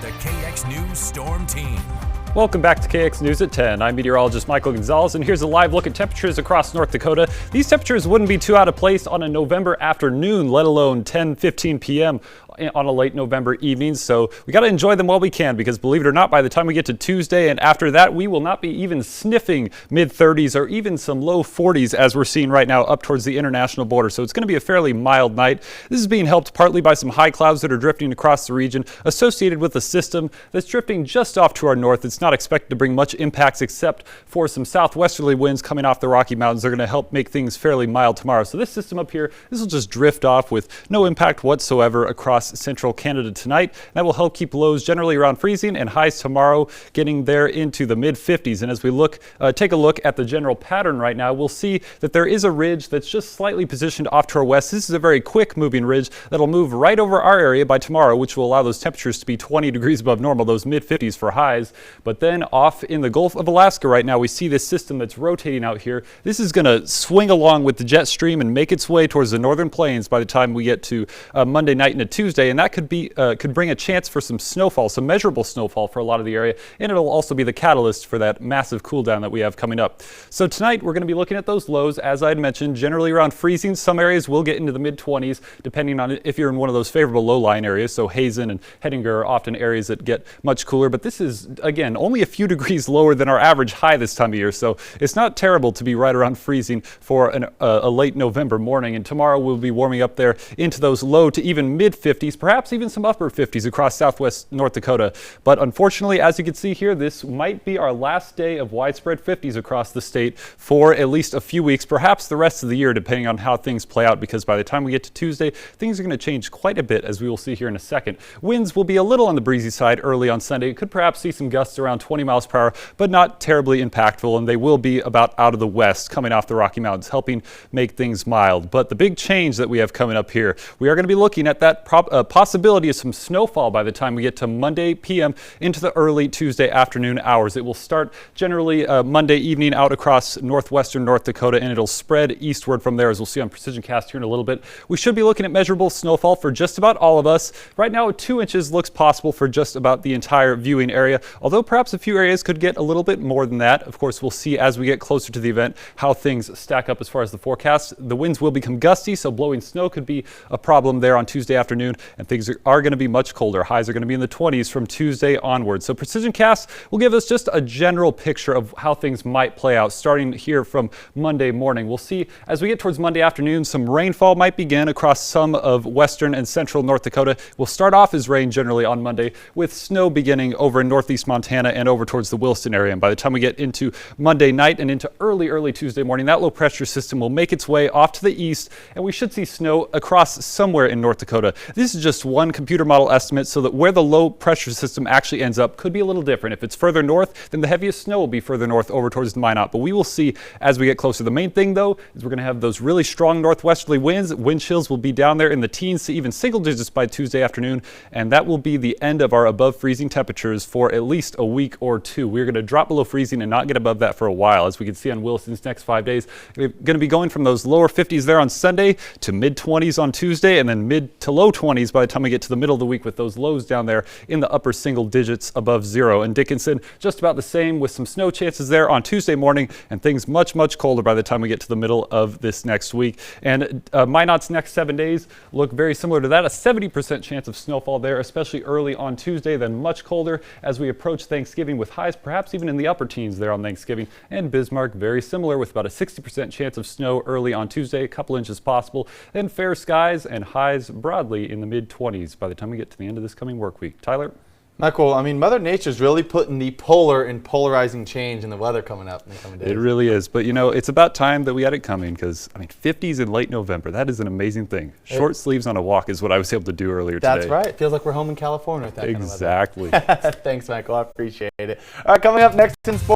with the KX News Storm Team. Welcome back to KX News at 10. I'm meteorologist Michael Gonzalez, and here's a live look at temperatures across North Dakota. These temperatures wouldn't be too out of place on a November afternoon, let alone 10-15 p.m. on a late November evening. So we got to enjoy them while we can, because believe it or not, by the time we get to Tuesday and after that, we will not be even sniffing mid-30s or even some low 40s as we're seeing right now up towards the international border. So it's going to be a fairly mild night. This is being helped partly by some high clouds that are drifting across the region associated with a system that's drifting just off to our north. It's not expected to bring much impacts except for some southwesterly winds coming off the Rocky Mountains. They're going to help make things fairly mild tomorrow. So this system up here, this will just drift off with no impact whatsoever across central Canada tonight. That will help keep lows generally around freezing and highs tomorrow getting there into the mid-50s. And as we take a look at the general pattern right now, we'll see that there is a ridge that's just slightly positioned off to our west. This is a very quick moving ridge that'll move right over our area by tomorrow, which will allow those temperatures to be 20 degrees above normal, those mid-50s for highs. But then off in the Gulf of Alaska right now, we see this system that's rotating out here. This is going to swing along with the jet stream and make its way towards the northern plains by the time we get to Monday night into Tuesday, and that could bring a chance for some snowfall, some measurable snowfall for a lot of the area, and it'll also be the catalyst for that massive cool down that we have coming up. So tonight we're going to be looking at those lows, as I had mentioned, generally around freezing. Some areas will get into the mid-20s depending on if you're in one of those favorable low-lying areas. So Hazen and Hettinger are often areas that get much cooler, but this is again only a few degrees lower than our average high this time of year, so it's not terrible to be right around freezing for a late November morning. And tomorrow we'll be warming up there into those low to even mid-50s, perhaps even some upper 50s across southwest North Dakota. But unfortunately, as you can see here, this might be our last day of widespread 50s across the state for at least a few weeks, perhaps the rest of the year, depending on how things play out, because by the time we get to Tuesday, things are going to change quite a bit, as we will see here in a second. Winds will be a little on the breezy side early on Sunday. Could perhaps see some gusts around 20 miles per hour, but not terribly impactful, and they will be about out of the west coming off the Rocky Mountains, helping make things mild. But the big change that we have coming up here, we are going to be looking at that possibility of some snowfall by the time we get to Monday p.m. into the early Tuesday afternoon hours. It will start generally Monday evening out across northwestern North Dakota, and it'll spread eastward from there, as we'll see on Precision Cast here in a little bit. We should be looking at measurable snowfall for just about all of us. Right now, 2 inches looks possible for just about the entire viewing area, although perhaps a few areas could get a little bit more than that. Of course, we'll see as we get closer to the event how things stack up as far as the forecast. The winds will become gusty, so blowing snow could be a problem there on Tuesday afternoon, and things are going to be much colder. Highs are going to be in the 20s from Tuesday onward. So Precision Cast will give us just a general picture of how things might play out starting here from Monday morning. We'll see as we get towards Monday afternoon, some rainfall might begin across some of western and central North Dakota. We'll start off as rain generally on Monday, with snow beginning over in northeast Montana and over towards the Williston area. And by the time we get into Monday night and into early Tuesday morning, that low pressure system will make its way off to the east, and we should see snow across somewhere in North Dakota. This is just one computer model estimate, so that where the low pressure system actually ends up could be a little different. If it's further north, then the heaviest snow will be further north over towards the Minot, but we will see as we get closer. The main thing though is we're going to have those really strong northwesterly winds. Wind chills will be down there in the teens to even single digits by Tuesday afternoon, and that will be the end of our above freezing temperatures for at least a week or two. We're going to drop below freezing and not get above that for a while, as we can see on Williston's next 5 days. We're going to be going from those lower 50s there on Sunday to mid-20s on Tuesday, and then mid to low 20s by the time we get to the middle of the week, with those lows down there in the upper single digits above zero. And Dickinson, just about the same, with some snow chances there on Tuesday morning, and things much colder by the time we get to the middle of this next week. And Minot's next 7 days look very similar to that. A 70% chance of snowfall there, especially early on Tuesday, then much colder as we approach Thanksgiving, with highs perhaps even in the upper teens there on Thanksgiving. And Bismarck, very similar, with about a 60% chance of snow early on Tuesday, a couple inches possible. Then fair skies and highs broadly in the mid-20s by the time we get to the end of this coming work week. Tyler? Michael, I mean, Mother Nature's really putting the polar and polarizing change in the weather coming up in the coming days. It really is. But, you know, it's about time that we had it coming, because, I mean, 50s in late November, that is an amazing thing. Short sleeves on a walk is what I was able to do earlier today. That's right. It feels like we're home in California with that exactly. kind of weather. Thanks, Michael. I appreciate it. All right, coming up next in sports.